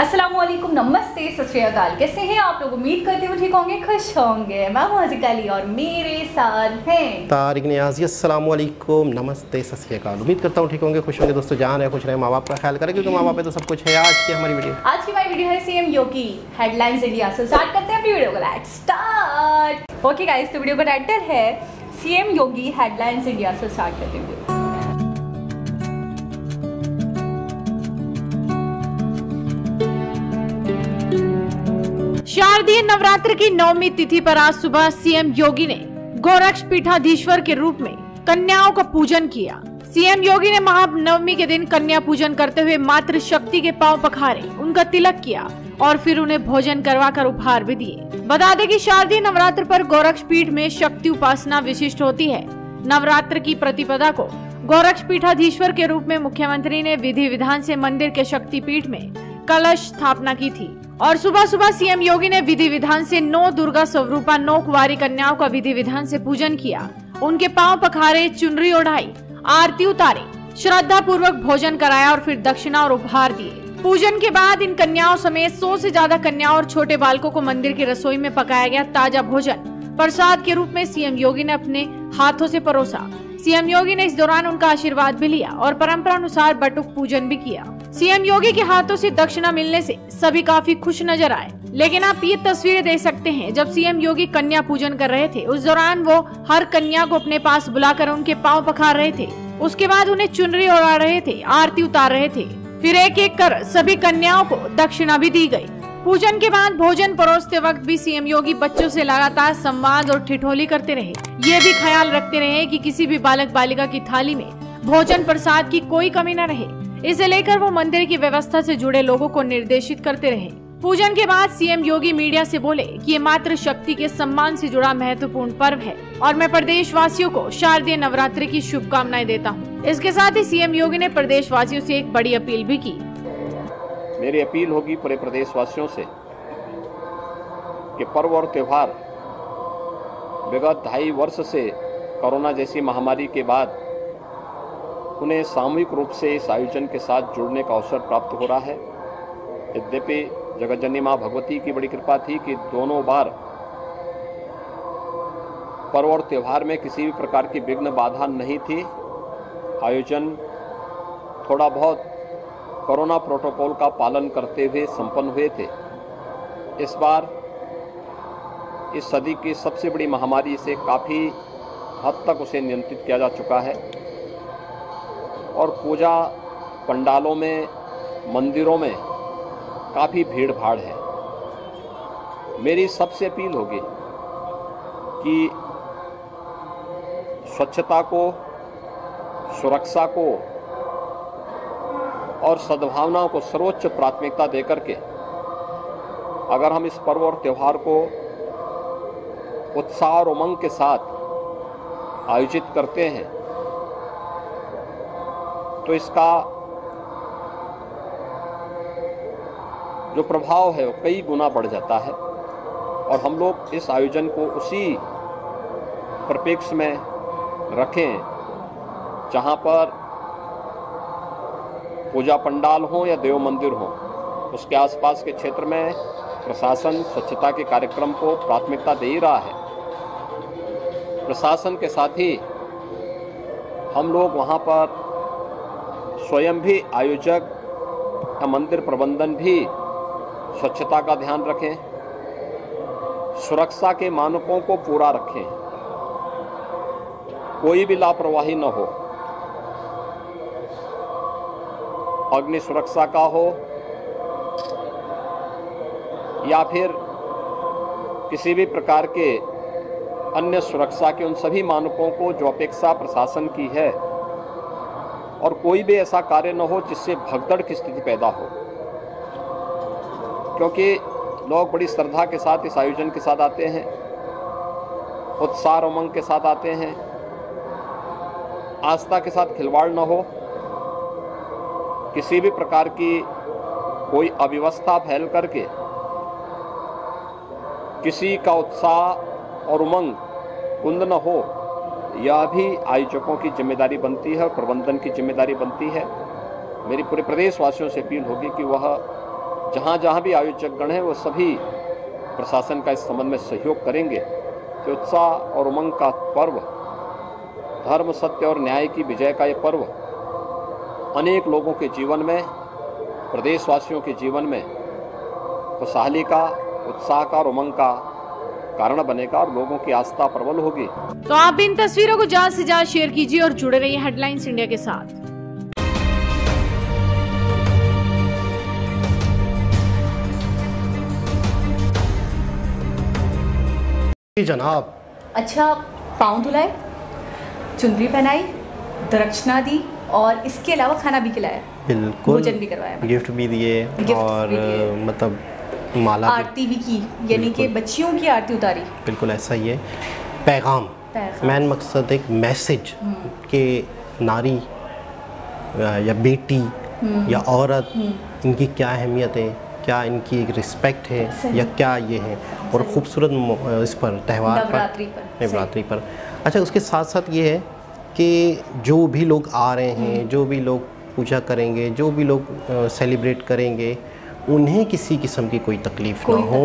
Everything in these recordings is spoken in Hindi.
अस्सलामुअलैकुम, नमस्ते, सत श्री अकाल। कैसे हैं आप लोग? उम्मीद करते हुए ठीक होंगे, खुश होंगे। मैं हूं हज़ीक अली और मेरे साथ हैं तारिक नियाज़ी। अस्सलामुअलैकुम, नमस्ते, सत श्री अकाल। उम्मीद करता हूँ ठीक होंगे, खुश होंगे। दोस्तों जहाँ रहे खुश रहे, माँ बाप का ख्याल करें, क्योंकि माँ बाप पे तो सब कुछ है। आज की हमारी वीडियो है सीएम योगी हेडलाइंस इंडिया से। स्टार्ट करते हैं अपनी वीडियो को। Let's start. ओके गाइस, तो वीडियो का टाइटल है सीएम योगी हेडलाइंस इंडिया से। स्टार्ट करते हैं वीडियो। शारदीय नवरात्र की 9वीं तिथि पर आज सुबह सीएम योगी ने गोरक्ष पीठाधीश्वर के रूप में कन्याओं का पूजन किया। सीएम योगी ने महानवमी के दिन कन्या पूजन करते हुए मातृ शक्ति के पांव पखारे, उनका तिलक किया और फिर उन्हें भोजन करवाकर उपहार भी दिए। बता दें कि शारदीय नवरात्र पर गोरक्ष पीठ में शक्ति उपासना विशिष्ट होती है। नवरात्र की प्रतिपदा को गोरक्ष पीठाधीश्वर के रूप में मुख्यमंत्री ने विधि विधान से मंदिर के शक्ति पीठ में कलश स्थापना की थी और सुबह सुबह सीएम योगी ने विधि विधान से 9 दुर्गा स्वरूपा 9 कुंवारी कन्याओं का विधि विधान से पूजन किया। उनके पांव पखारे, चुनरी ओढ़ाई, आरती उतारी, श्रद्धा पूर्वक भोजन कराया और फिर दक्षिणा और उपहार दिए। पूजन के बाद इन कन्याओं समेत 100 से ज्यादा कन्याओं और छोटे बालकों को मंदिर की रसोई में पकाया गया ताजा भोजन प्रसाद के रूप में सीएम योगी ने अपने हाथों से परोसा। सीएम योगी ने इस दौरान उनका आशीर्वाद भी लिया और परंपरा अनुसार बटुक पूजन भी किया। सीएम योगी के हाथों से दक्षिणा मिलने से सभी काफी खुश नजर आए। लेकिन आप ये तस्वीरें देख सकते हैं, जब सीएम योगी कन्या पूजन कर रहे थे उस दौरान वो हर कन्या को अपने पास बुलाकर उनके पांव पखार रहे थे। उसके बाद उन्हें चुनरी ओढ़ा रहे थे, आरती उतार रहे थे, फिर एक एक कर सभी कन्याओं को दक्षिणा भी दी गयी। पूजन के बाद भोजन परोसते वक्त भी सीएम योगी बच्चों से लगातार संवाद और ठिठोली करते रहे। ये भी ख्याल रखते रहे कि किसी भी बालक बालिका की थाली में भोजन प्रसाद की कोई कमी न रहे। इसे लेकर वो मंदिर की व्यवस्था से जुड़े लोगों को निर्देशित करते रहे। पूजन के बाद सीएम योगी मीडिया से बोले कि ये मातृ शक्ति के सम्मान से जुड़ा महत्वपूर्ण पर्व है और मैं प्रदेश वासियों को शारदीय नवरात्रि की शुभकामनाएं देता हूँ। इसके साथ ही सीएम योगी ने प्रदेश वासियों से एक बड़ी अपील भी की। मेरी अपील होगी पूरे प्रदेश वासियों से कि पर्व और त्योहार विगत 2.5 वर्ष से कोरोना जैसी महामारी के बाद उन्हें सामूहिक रूप से इस आयोजन के साथ जुड़ने का अवसर प्राप्त हो रहा है। यद्यपि जगतजननी माँ भगवती की बड़ी कृपा थी कि दोनों बार पर्व और त्योहार में किसी भी प्रकार की विघ्न बाधा नहीं थी। आयोजन थोड़ा बहुत कोरोना प्रोटोकॉल का पालन करते हुए संपन्न हुए थे। इस बार इस सदी की सबसे बड़ी महामारी से काफ़ी हद तक उसे नियंत्रित किया जा चुका है और पूजा पंडालों में, मंदिरों में काफ़ी भीड़ भाड़ है। मेरी सबसे अपील होगी कि स्वच्छता को, सुरक्षा को और सद्भावनाओं को सर्वोच्च प्राथमिकता देकर के अगर हम इस पर्व और त्यौहार को उत्साह और उमंग के साथ आयोजित करते हैं तो इसका जो प्रभाव है वो कई गुना बढ़ जाता है और हम लोग इस आयोजन को उसी परिप्रेक्ष्य में रखें जहां पर पूजा पंडाल हो या देव मंदिर हो, उसके आसपास के क्षेत्र में प्रशासन स्वच्छता के कार्यक्रम को प्राथमिकता दे ही रहा है। प्रशासन के साथ ही हम लोग वहाँ पर स्वयं भी आयोजक या मंदिर प्रबंधन भी स्वच्छता का ध्यान रखें, सुरक्षा के मानकों को पूरा रखें, कोई भी लापरवाही न हो। अग्नि सुरक्षा का हो या फिर किसी भी प्रकार के अन्य सुरक्षा के उन सभी मानकों को जो अपेक्षा प्रशासन की है और कोई भी ऐसा कार्य न हो जिससे भगदड़ की स्थिति पैदा हो, क्योंकि लोग बड़ी श्रद्धा के साथ इस आयोजन के साथ आते हैं, उत्साह और उमंग के साथ आते हैं। आस्था के साथ खिलवाड़ न हो, किसी भी प्रकार की कोई अव्यवस्था फैल करके किसी का उत्साह और उमंग कुंद न हो, यह भी आयोजकों की जिम्मेदारी बनती है और प्रबंधन की जिम्मेदारी बनती है। मेरी पूरे प्रदेश वासियों से अपील होगी कि वह जहाँ जहाँ भी आयोजक गण हैं वो सभी प्रशासन का इस संबंध में सहयोग करेंगे कि उत्साह और उमंग का पर्व, धर्म सत्य और न्याय की विजय का ये पर्व अनेक लोगों के जीवन में, प्रदेशवासियों के जीवन में खुशहाली का, उत्साह का और उमंग का कारण बनेगा और लोगों की आस्था प्रबल होगी। तो आप इन तस्वीरों को ज्यादा से ज्यादा शेयर कीजिए और जुड़े रहिए हेडलाइंस इंडिया के साथ। जनाब। अच्छा, पाँव धुलाए, चुनरी पहनाई, दक्षिणा दी और इसके अलावा खाना भी खिलाया, बिल्कुल, भोजन भी करवाया, गिफ्ट भी दिए और मतलब माला, आरती भी की, यानी कि बच्चियों की आरती उतारी। बिल्कुल ऐसा ही है। पैगाम, मैन मकसद एक मैसेज कि नारी या बेटी या औरत, इनकी क्या अहमियत है, क्या इनकी एक रिस्पेक्ट है या क्या ये है। और ख़ूबसूरत इस पर त्यौहार पर, नवरात्रि पर। अच्छा, उसके साथ साथ ये है कि जो भी लोग आ रहे हैं, जो भी लोग पूजा करेंगे, जो भी लोग सेलिब्रेट करेंगे, उन्हें किसी किस्म की कोई तकलीफ़ ना हो।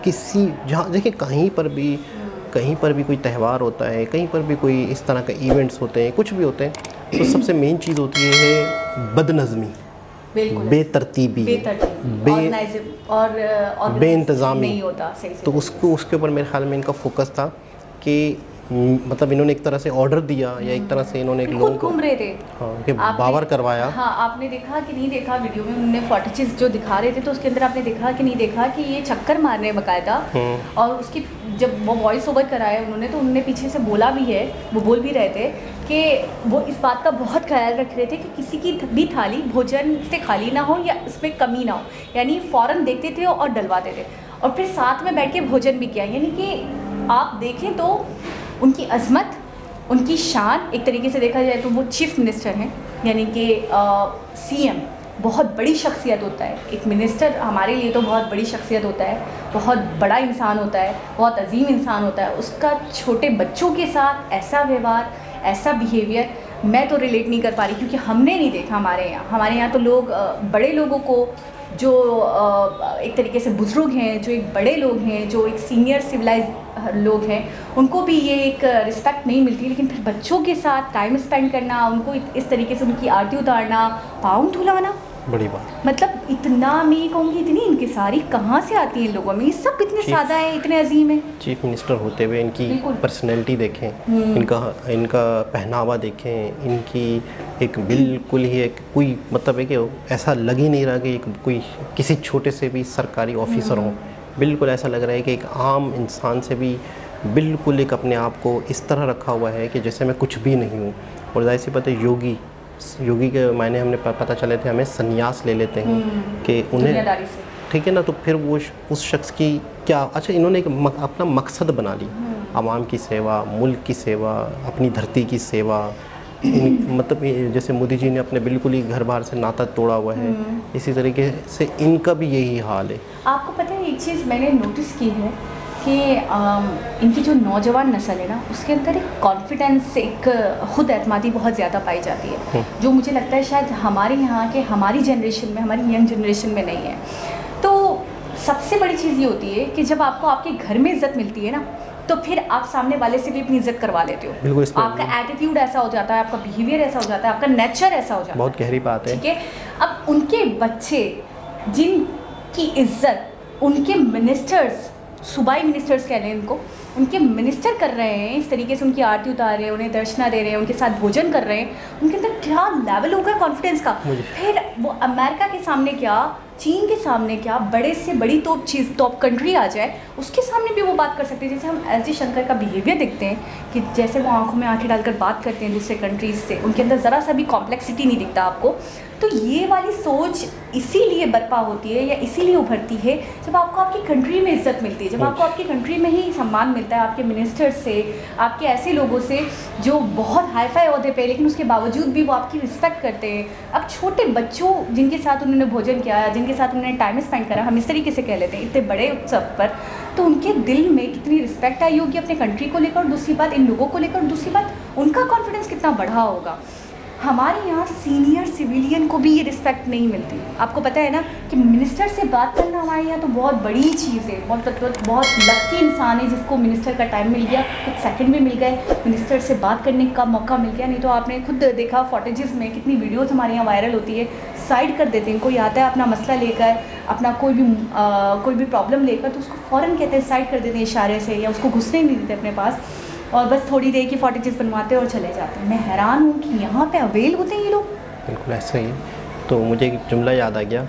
किसी जहाँ देखिए कहीं पर भी कोई त्यौहार होता है, कहीं पर भी कोई इस तरह का इवेंट्स होते हैं, कुछ भी होते हैं, तो सबसे मेन चीज़ होती है बदनज़मी, बेतरतीबी, और बेइंतज़ामी नहीं होता सही से। तो उसके ऊपर मेरे ख्याल में इनका फोकस था कि मतलब इन्होंने एक तरह से ऑर्डर दिया या एक तरह से इन्होंने लोगों को घूम रहे थे, हाँ, कि बावर करवाया। हाँ, आपने देखा कि नहीं देखा वीडियो में उन्होंने फुटेजेस जो दिखा रहे थे, तो उसके अंदर आपने देखा कि नहीं देखा कि ये चक्कर मार रहे हैं बाकायदा। और उसकी जब वो वॉइस ओवर कराया उन्होंने, तो उन्होंने पीछे से बोला भी है, वो बोल भी रहे थे कि वो इस बात का बहुत ख्याल रख रहे थे कि किसी की भी थाली भोजन से खाली ना हो या इसमें कमी ना हो, यानी फ़ौरन देखते थे और डलवाते थे और फिर साथ में बैठ के भोजन भी किया। यानी कि आप देखें तो उनकी अज़मत, उनकी शान, एक तरीके से देखा जाए तो वो चीफ मिनिस्टर हैं, यानी कि सीएम बहुत बड़ी शख्सियत होता है। एक मिनिस्टर हमारे लिए तो बहुत बड़ी शख्सियत होता है, बहुत बड़ा इंसान होता है, बहुत अजीम इंसान होता है। उसका छोटे बच्चों के साथ ऐसा व्यवहार, ऐसा बिहेवियर मैं तो रिलेट नहीं कर पा रही, क्योंकि हमने नहीं देखा हमारे यहाँ तो लोग बड़े लोगों को, जो एक तरीके से बुज़ुर्ग हैं, जो एक बड़े लोग हैं, जो एक सीनियर सिविलाइज लोग हैं, उनको भी ये एक रिस्पेक्ट नहीं मिलती। लेकिन फिर बच्चों के साथ टाइम स्पेंड करना, उनको इस तरीके से उनकी आरती उतारना, पाँव धुलाना, बड़ी बात। मतलब इतना, मैं कहूँगी इतनी इनकी सारी कहाँ से आती है इन लोगों में, ये सब इतने सादा है, इतने अजीम है। चीफ मिनिस्टर होते हुए इनकी पर्सनैलिटी देखें, इनका पहनावा देखें, इनकी एक बिल्कुल ही एक कोई मतलब है कि ऐसा लग ही नहीं रहा कि कोई किसी छोटे से भी सरकारी ऑफिसर हो। बिल्कुल ऐसा लग रहा है कि एक आम इंसान से भी बिल्कुल एक अपने आप को इस तरह रखा हुआ है कि जैसे मैं कुछ भी नहीं हूँ। और जाहिर सी बात है, योगी के मायने हमने पता चले थे, हमें संन्यास ले लेते हैं कि उन्हें, ठीक है ना, तो फिर वो उस शख्स की क्या, अच्छा इन्होंने एक अपना मकसद बना ली, आवाम की सेवा, मुल्क की सेवा, अपनी धरती की सेवा। मतलब जैसे मोदी जी ने अपने बिल्कुल ही घर बाहर से नाता तोड़ा हुआ है, इसी तरीके से इनका भी यही हाल है। आपको पता है, एक चीज़ मैंने नोटिस की है कि इनकी जो नौजवान नस्ल है ना, उसके अंदर एक कॉन्फिडेंस, एक ख़ुद एतमादी बहुत ज़्यादा पाई जाती है, जो मुझे लगता है शायद हमारे यहाँ के, हमारी जनरेशन में, हमारी यंग जनरेशन में नहीं है। तो सबसे बड़ी चीज़ ये होती है कि जब आपको आपके घर में इज़्ज़त मिलती है ना, तो फिर आप सामने वाले से भी अपनी इज्जत करवा लेते हो। आपका एटीट्यूड ऐसा हो जाता है, आपका बिहेवियर ऐसा हो जाता है, आपका नेचर ऐसा हो जाता है। बहुत गहरी बात है। ठीक है, अब उनके बच्चे जिनकी इज्जत उनके मिनिस्टर्स, सूबाई मिनिस्टर्स कह लें इनको, उनके मिनिस्टर कर रहे हैं, इस तरीके से उनकी आरती उतार रहे हैं, उन्हें दर्शना दे रहे हैं, उनके साथ भोजन कर रहे हैं, उनके अंदर क्या लेवल होगा कॉन्फिडेंस का। फिर वो अमेरिका के सामने क्या, चीन के सामने क्या, बड़े से बड़ी टॉप कंट्री आ जाए, उसके सामने भी वो बात कर सकते हैं। जैसे हम एस डी शंकर का बिहेवियर देखते हैं कि जैसे वो आंखों में आंखें डालकर बात करते हैं दूसरे कंट्रीज़ से, उनके अंदर ज़रा सा भी कॉम्प्लेक्सिटी नहीं दिखता आपको। तो ये वाली सोच इसीलिए बर्पा होती है या इसीलिए उभरती है जब आपको आपकी कंट्री में इज्जत मिलती है, जब आपको आपकी कंट्री में ही सम्मान मिलता है, आपके मिनिस्टर्स से, आपके ऐसे लोगों से जो बहुत हाई फाई ओहदे पे, लेकिन उसके बावजूद भी वो आपकी रिस्पेक्ट करते हैं। अब छोटे बच्चों जिनके साथ उन्होंने भोजन किया, जिनके साथ उन्होंने टाइम स्पेंड करा, हम इस तरीके से कह लेते हैं, इतने बड़े उत्सव पर, तो उनके दिल में कितनी रिस्पेक्ट आई होगी अपने कंट्री को लेकर, दूसरी बात इन लोगों को लेकर, दूसरी बात उनका कॉन्फिडेंस कितना बढ़ा होगा। हमारे यहाँ सीनियर सिविलियन को भी ये रिस्पेक्ट नहीं मिलती। आपको पता है ना कि मिनिस्टर से बात करना हमारे यहाँ तो बहुत बड़ी चीज़ है, बहुत लकी इंसान है जिसको मिनिस्टर का टाइम मिल गया, कुछ सेकंड में मिल गए, मिनिस्टर से बात करने का मौका मिल गया। नहीं तो आपने खुद देखा फॉटेजेस में कितनी वीडियोस हमारे यहाँ वायरल होती है, साइड कर देते हैं। कोई आता है अपना मसला लेकर, अपना कोई भी प्रॉब्लम लेकर, तो उसको फ़ौरन कहते हैं साइड कर देते हैं इशारे से, या उसको घुसने नहीं देते अपने पास, और बस थोड़ी देर की फॉटेजेस बनवाते हैं और चले जाते हैं। मैं हैरान हूँ कि यहाँ पे अवेल होते हैं ये लोग। बिल्कुल ऐसा ही। तो मुझे एक जुमला याद आ गया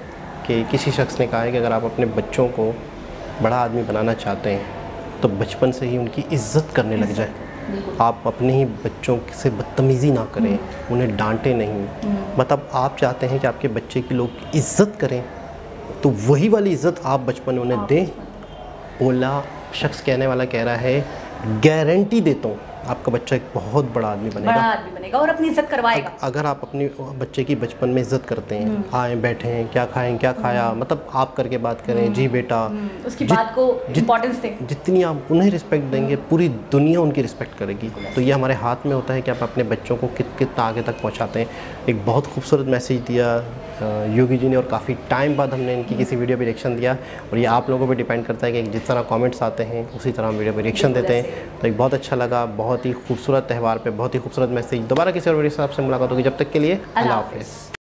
कि किसी शख्स ने कहा है कि अगर आप अपने बच्चों को बड़ा आदमी बनाना चाहते हैं तो बचपन से ही उनकी इज्जत करने लग जाए। आप अपने ही बच्चों से बदतमीज़ी ना करें, उन्हें डांटें नहीं। मतलब आप चाहते हैं कि आपके बच्चे की लोग इज्जत करें, तो वही वाली इज्जत आप बचपन में उन्हें दें। ओला शख्स कहने वाला कह रहा है, गारंटी देता हूँ आपका बच्चा एक बहुत बड़ा आदमी बनेगा और अपनी इज्जत करवाएगा। अगर आप अपने बच्चे की बचपन में इज्जत करते हैं, आए बैठे हैं, क्या खाएं, क्या खाया, मतलब आप करके बात करें, जी बेटा, उसकी बात को इम्पोर्टेंस दें, जितनी आप उन्हें रिस्पेक्ट देंगे पूरी दुनिया उनकी रिस्पेक्ट करेगी। तो ये हमारे हाथ में होता है कि आप अपने बच्चों को कितना आगे तक पहुँचाते हैं। एक बहुत खूबसूरत मैसेज दिया योगी जी ने, और काफ़ी टाइम बाद हमने इनकी किसी वीडियो पे रिएक्शन दिया, और ये आप लोगों पे डिपेंड करता है कि जिस तरह कमेंट्स आते हैं उसी तरह हम वीडियो पे रिएक्शन देते हैं। तो एक बहुत अच्छा लगा, बहुत ही खूबसूरत त्यौहार पे बहुत ही खूबसूरत मैसेज। दोबारा किसी और वीडियो से आपसे मुलाकात होगी, जब तक के लिए अल्लाह हाफ़िज़।